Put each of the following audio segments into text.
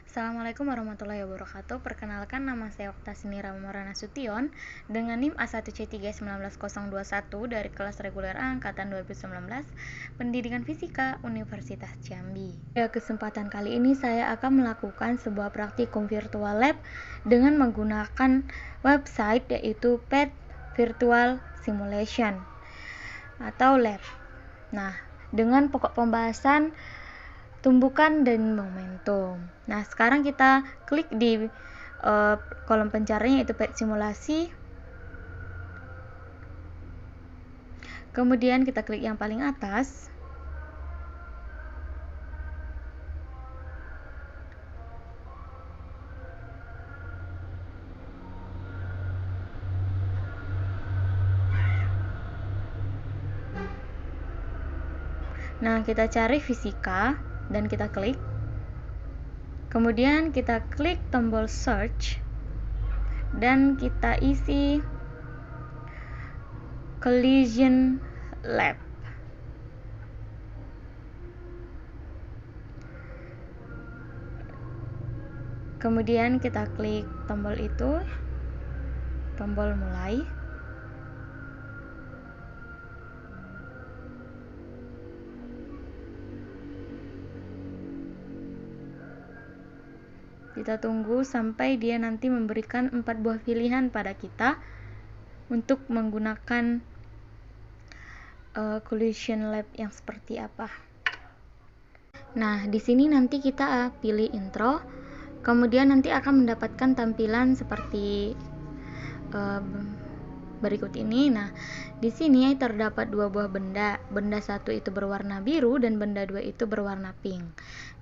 Assalamualaikum warahmatullahi wabarakatuh. Perkenalkan, nama saya Oktasini Ramamara Nasution dengan NIM A1C31921 dari kelas reguler A angkatan 2019 Pendidikan Fisika Universitas Jambi. Pada kesempatan kali ini saya akan melakukan sebuah praktikum virtual lab dengan menggunakan website yaitu PET Virtual Simulation atau lab. Nah, dengan pokok pembahasan tumbukan dan momentum. Nah, sekarang kita klik di kolom pencarian yaitu PET simulasi. Kemudian kita klik yang paling atas. Nah, kita cari fisika dan kita klik. Kemudian kita klik tombol search dan kita isi collision lab. Kemudian kita klik tombol itu, tombol mulai. Kita tunggu sampai dia nanti memberikan 4 buah pilihan pada kita untuk menggunakan collision lab yang seperti apa. Nah, di sini nanti kita pilih intro, kemudian nanti akan mendapatkan tampilan seperti berikut ini. Nah, di sini terdapat 2 buah benda. Benda 1 itu berwarna biru dan benda 2 itu berwarna pink.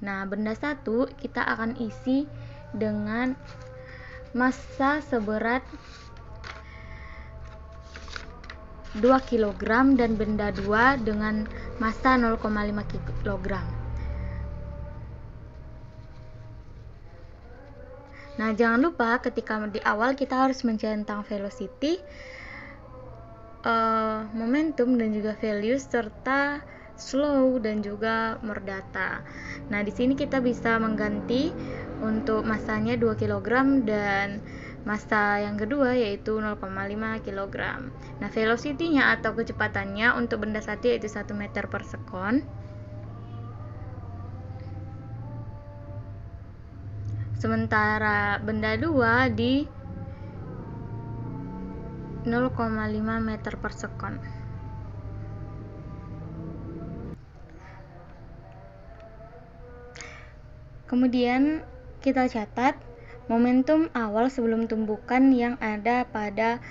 Nah, benda 1 kita akan isi dengan massa seberat 2 kg dan benda 2 dengan massa 0,5 kg. Nah, jangan lupa ketika di awal kita harus mencentang velocity, momentum dan juga value serta slow dan juga merdata. Nah, di sini kita bisa mengganti untuk massanya 2 kg dan massa yang kedua yaitu 0,5 kg. Nah, velocity-nya atau kecepatannya untuk benda 1 yaitu 1 meter per sekon. Sementara benda 2 di 0,5 meter per sekon. Kemudian kita catat momentum awal sebelum tumbukan yang ada pada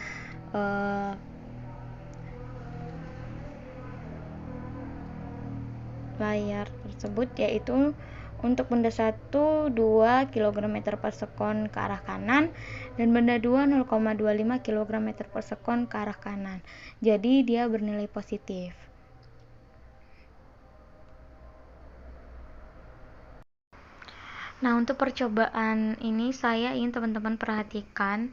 layar tersebut, yaitu untuk benda 1 2 kg per sekon ke arah kanan dan benda 2 0,25 kg per sekon ke arah kanan. Jadi dia bernilai positif. Nah, untuk percobaan ini saya ingin teman-teman perhatikan.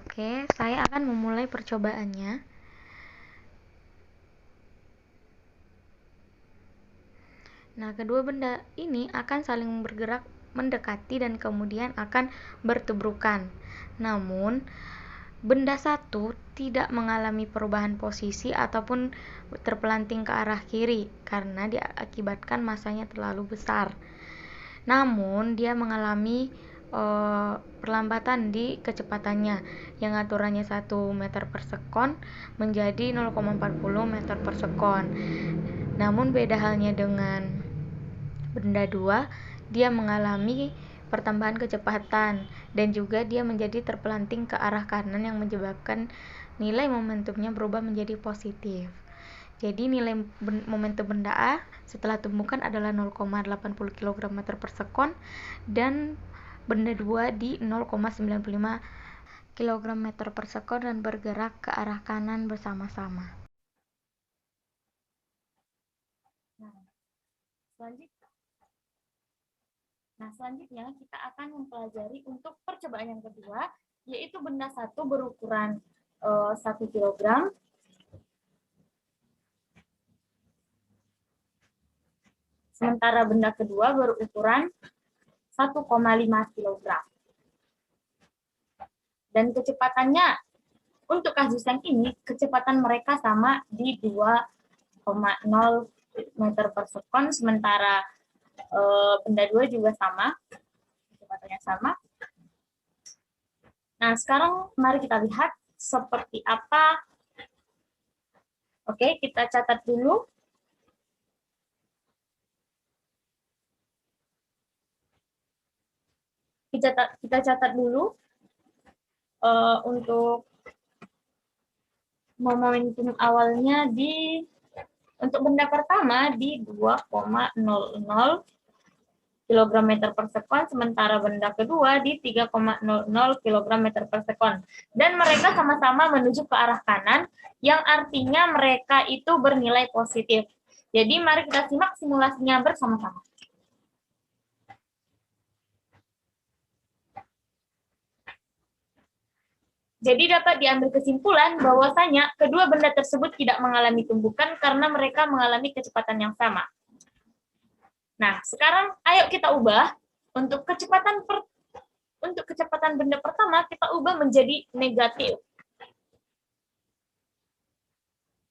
Oke, saya akan memulai percobaannya. Nah, kedua benda ini akan saling bergerak mendekati dan kemudian akan bertubrukan. Namun, benda 1 tidak mengalami perubahan posisi ataupun terpelanting ke arah kiri karena diakibatkan masanya terlalu besar. Namun, dia mengalami perlambatan di kecepatannya yang aturannya 1 meter per sekon menjadi 0,40 meter per sekon. Namun beda halnya dengan benda 2, dia mengalami pertambahan kecepatan dan juga dia menjadi terpelanting ke arah kanan yang menyebabkan nilai momentumnya berubah menjadi positif. Jadi nilai momentum benda A setelah tumbukan adalah 0,80 kg per sekon dan benda 2 di 0,95 kg per sekon dan bergerak ke arah kanan bersama-sama. Selanjutnya kita akan mempelajari untuk percobaan yang kedua, yaitu benda 1 berukuran 1 kg. Sementara benda kedua berukuran 1,5 kg. Dan kecepatannya untuk kasus yang ini, kecepatan mereka sama di 2,0 meter per sekon, sementara benda 2 juga sama, kecepatannya sama. Nah, sekarang mari kita lihat seperti apa. Oke, kita catat dulu. Kita catat dulu untuk momentum awalnya untuk benda pertama di 2,00 kg meter per sekon, sementara benda kedua di 3,00 kg meter per sekon. Dan mereka sama-sama menuju ke arah kanan, yang artinya mereka itu bernilai positif. Jadi mari kita simak simulasinya bersama-sama. Jadi dapat diambil kesimpulan bahwasanya kedua benda tersebut tidak mengalami tumbukan karena mereka mengalami kecepatan yang sama. Nah, sekarang ayo kita ubah untuk kecepatan benda pertama kita ubah menjadi negatif.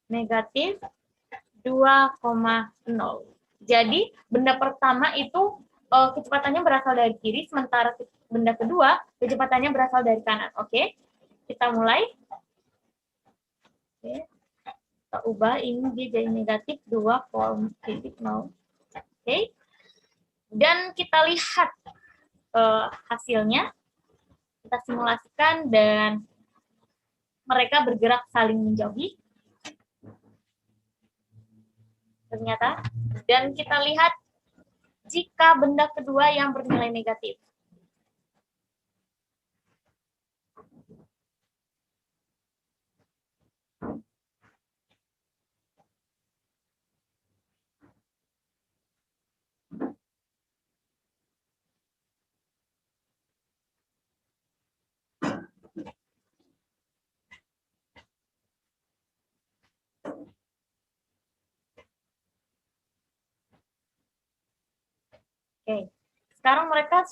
Negatif 2,0. Jadi benda pertama itu kecepatannya berasal dari kiri, sementara benda kedua kecepatannya berasal dari kanan. Oke? Kita mulai. Oke. Kita ubah ini jadi negatif 2,0. Oke. Dan kita lihat hasilnya. Kita simulasikan dan mereka bergerak saling menjauhi. Ternyata. Dan kita lihat jika benda kedua yang bernilai negatif. Oke, sekarang mereka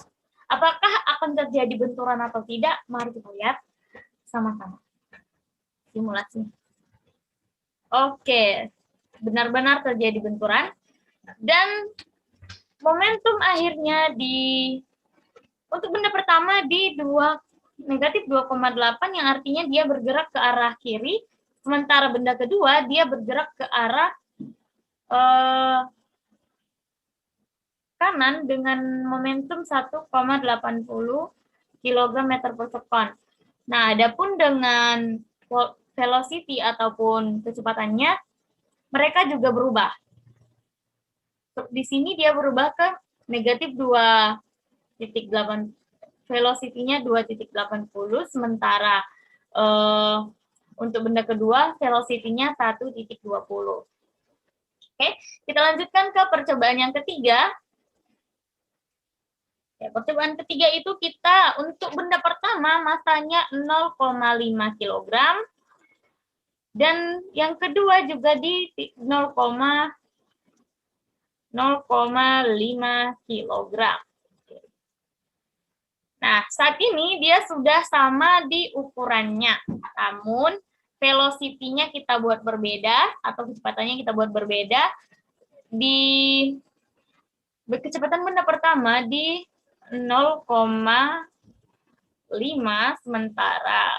apakah akan terjadi benturan atau tidak? Mari kita lihat sama-sama. Simulasi. Oke, benar-benar terjadi benturan. Dan momentum akhirnya untuk benda pertama di negatif 2,8 yang artinya dia bergerak ke arah kiri, sementara benda kedua dia bergerak ke arah kanan dengan momentum 1,80 kg meter per sekon. Nah, adapun dengan velocity ataupun kecepatannya, mereka juga berubah. Di sini dia berubah ke negatif 2,8, velocity-nya 2,80, sementara untuk benda kedua velocity-nya 1,20. Oke, kita lanjutkan ke percobaan yang ketiga. Ya, percobaan ketiga itu kita untuk benda pertama masanya 0,5 kg dan yang kedua juga di 0,5 kg. Nah, saat ini dia sudah sama di ukurannya, namun velocity-nya kita buat berbeda atau kecepatannya kita buat berbeda. Di kecepatan benda pertama di 0,5, sementara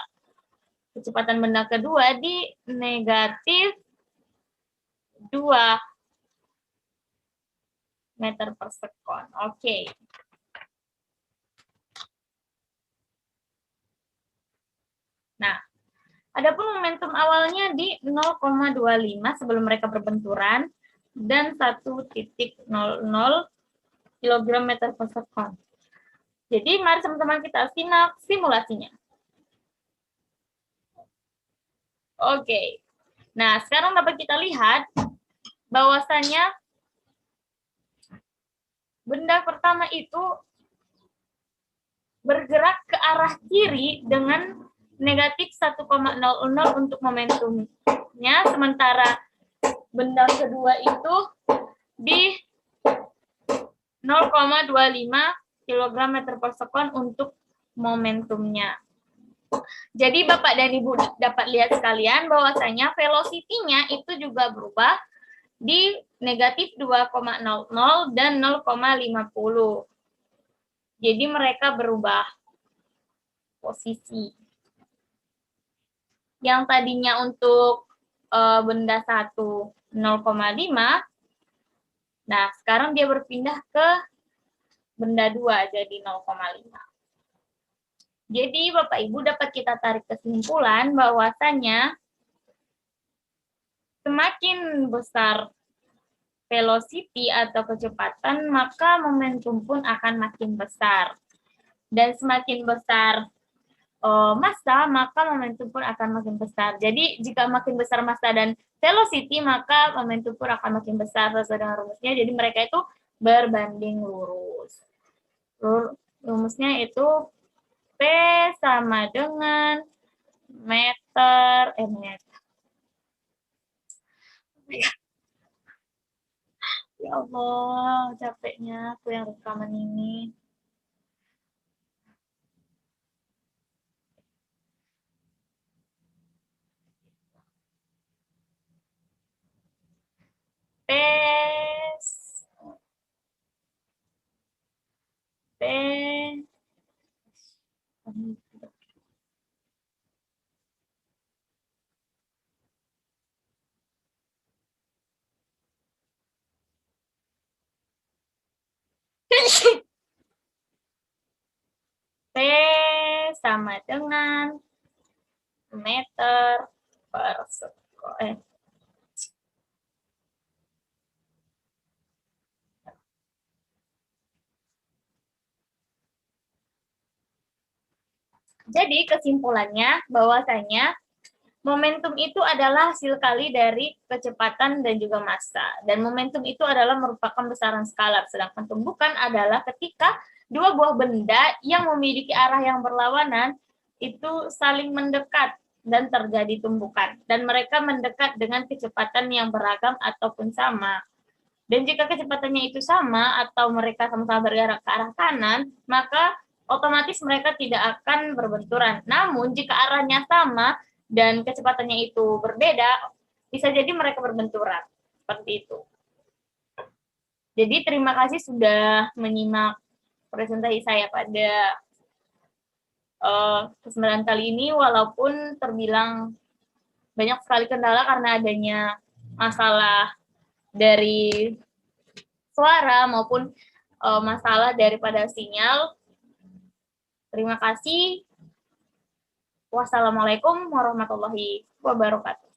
kecepatan benda kedua di negatif 2 meter per sekon. Oke. Nah, adapun momentum awalnya di 0,25 sebelum mereka berbenturan dan 1,00 kg meter per sekon. Jadi mari teman-teman kita simak simulasinya. Oke. Nah, sekarang dapat kita lihat bahwasanya benda pertama itu bergerak ke arah kiri dengan negatif 1,00 untuk momentumnya, sementara benda kedua itu di 0,25 kilogram meter per sekon untuk momentumnya. Jadi Bapak dan Ibu dapat lihat sekalian bahwasanya velocity-nya itu juga berubah di negatif 2,00 dan 0,50. Jadi mereka berubah posisi. Yang tadinya untuk benda 1 0,5, nah sekarang dia berpindah ke benda 2 jadi 0,5. Jadi Bapak Ibu dapat kita tarik kesimpulan bahwasanya semakin besar velocity atau kecepatan, maka momentum pun akan makin besar. Dan semakin besar massa, maka momentum pun akan makin besar. Jadi jika makin besar massa dan velocity, maka momentum pun akan makin besar sesuai dengan rumusnya. Jadi mereka itu berbanding lurus. Rumusnya itu P sama dengan meter. Ya Allah, capeknya aku yang rekaman ini. P P sama dengan meter per sekon. Jadi kesimpulannya bahwasanya momentum itu adalah hasil kali dari kecepatan dan juga massa. Dan momentum itu adalah merupakan besaran skalar. Sedangkan tumbukan adalah ketika dua buah benda yang memiliki arah yang berlawanan itu saling mendekat dan terjadi tumbukan. Dan mereka mendekat dengan kecepatan yang beragam ataupun sama. Dan jika kecepatannya itu sama atau mereka sama-sama bergerak ke arah kanan, maka otomatis mereka tidak akan berbenturan. Namun jika arahnya sama dan kecepatannya itu berbeda, bisa jadi mereka berbenturan. Seperti itu. Jadi terima kasih sudah menyimak presentasi saya pada kesempatan kali ini, walaupun terbilang banyak sekali kendala karena adanya masalah dari suara maupun masalah daripada sinyal. Terima kasih. Wassalamualaikum warahmatullahi wabarakatuh.